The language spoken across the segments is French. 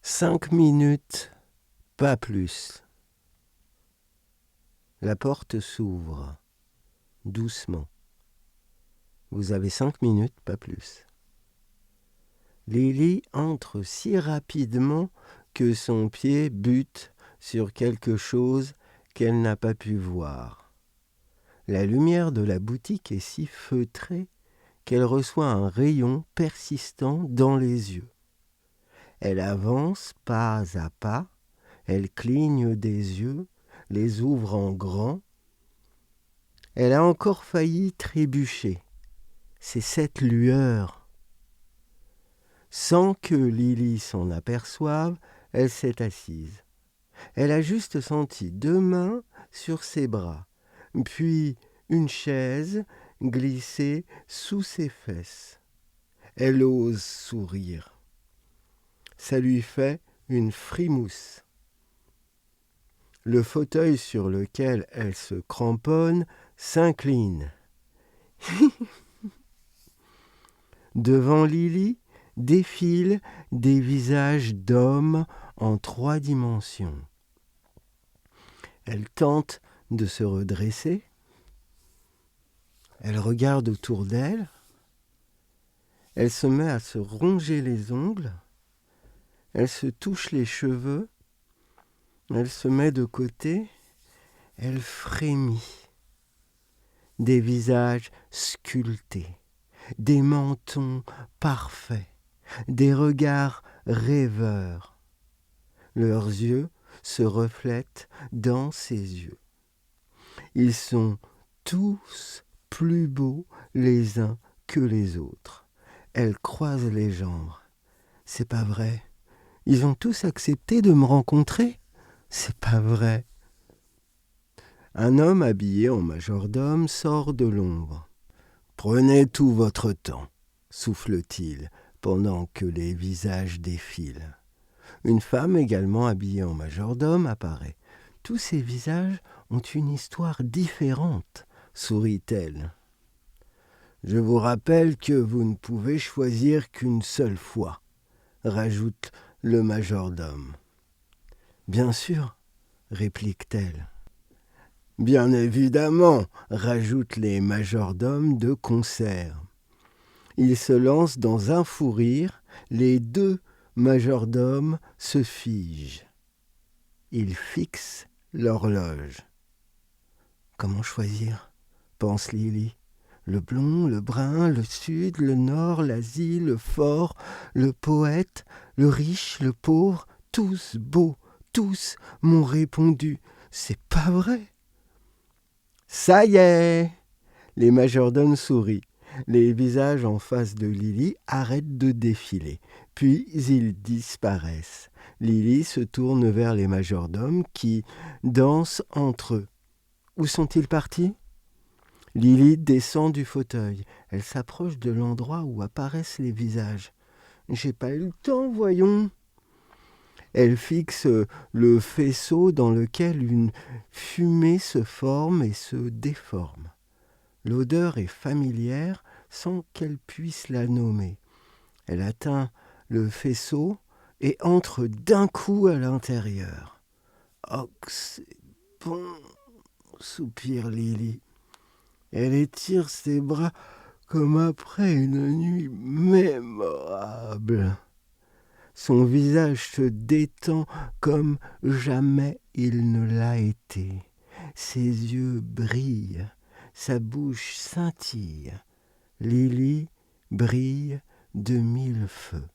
5 minutes, pas plus. La porte s'ouvre, doucement. Vous avez 5 minutes, pas plus. Lily entre si rapidement que son pied bute sur quelque chose qu'elle n'a pas pu voir. La lumière de la boutique est si feutrée qu'elle reçoit un rayon persistant dans les yeux. Elle avance pas à pas, elle cligne des yeux, les ouvre en grand. Elle a encore failli trébucher. C'est cette lueur. Sans que Lily s'en aperçoive, elle s'est assise. Elle a juste senti 2 mains sur ses bras, puis une chaise glisser sous ses fesses. Elle ose sourire. Ça lui fait une frimousse. Le fauteuil sur lequel elle se cramponne s'incline. Devant Lily défilent des visages d'hommes en 3 dimensions. Elle tente de se redresser. Elle regarde autour d'elle. Elle se met à se ronger les ongles. Elle se touche les cheveux. Elle se met de côté. Elle frémit. Des visages sculptés, des mentons parfaits, des regards rêveurs. Leurs yeux se reflètent dans ses yeux. Ils sont tous plus beaux les uns que les autres. Elle croise les jambes. C'est pas vrai. Ils ont tous accepté de me rencontrer. C'est pas vrai. Un homme habillé en majordome sort de l'ombre. « Prenez tout votre temps », souffle-t-il, pendant que les visages défilent. Une femme également habillée en majordome apparaît. Tous ces visages ont une histoire différente, sourit-elle. Je vous rappelle que vous ne pouvez choisir qu'une seule fois, rajoute le majordome. Bien sûr, réplique-t-elle. Bien évidemment, rajoutent les majordomes de concert. Ils se lancent dans un fou rire, les 2 majordomes se figent. Ils fixent l'horloge. Comment choisir, pense Lily. Le blond, le brun, le sud, le nord, l'Asie, le fort, le poète, le riche, le pauvre, tous beaux, tous m'ont répondu. C'est pas vrai. Ça y est! Les majordomes sourient. Les visages en face de Lily arrêtent de défiler. Puis ils disparaissent. Lily se tourne vers les majordomes qui dansent entre eux. Où sont-ils partis? Lily descend du fauteuil. Elle s'approche de l'endroit où apparaissent les visages. J'ai pas eu le temps, voyons. Elle fixe le faisceau dans lequel une fumée se forme et se déforme. L'odeur est familière sans qu'elle puisse la nommer. Elle atteint le faisceau et entre d'un coup à l'intérieur. « Oh, que c'est bon !» soupire Lily. Elle étire ses bras comme après une nuit mémorable. Son visage se détend comme jamais il ne l'a été. Ses yeux brillent, sa bouche scintille. Lily brille de 1000 feux.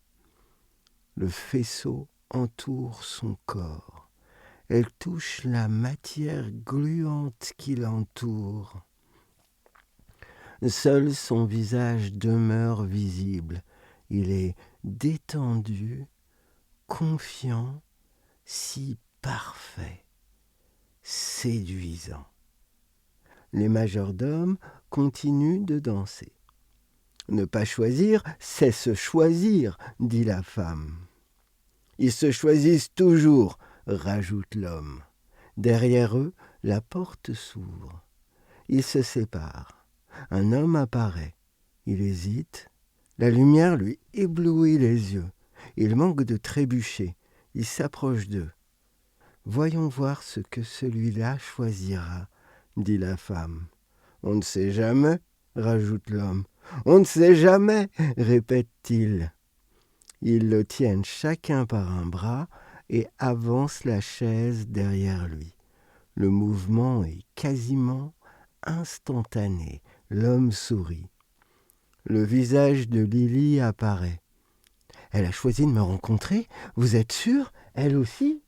Le faisceau entoure son corps. Elle touche la matière gluante qui l'entoure. Seul son visage demeure visible. Il est détendu, confiant, si parfait, séduisant. Les majordomes continuent de danser. Ne pas choisir, c'est se choisir, dit la femme. Ils se choisissent toujours, rajoute l'homme. Derrière eux, la porte s'ouvre. Ils se séparent. Un homme apparaît. Il hésite. La lumière lui éblouit les yeux. Il manque de trébucher. Il s'approche d'eux. « Voyons voir ce que celui-là choisira, » dit la femme. « On ne sait jamais, » rajoute l'homme. « On ne sait jamais, » répète-t-il. Ils le tiennent chacun par un bras et avancent la chaise derrière lui. Le mouvement est quasiment instantané. L'homme sourit. Le visage de Lily apparaît. « Elle a choisi de me rencontrer ? Vous êtes sûr ? Elle aussi ?»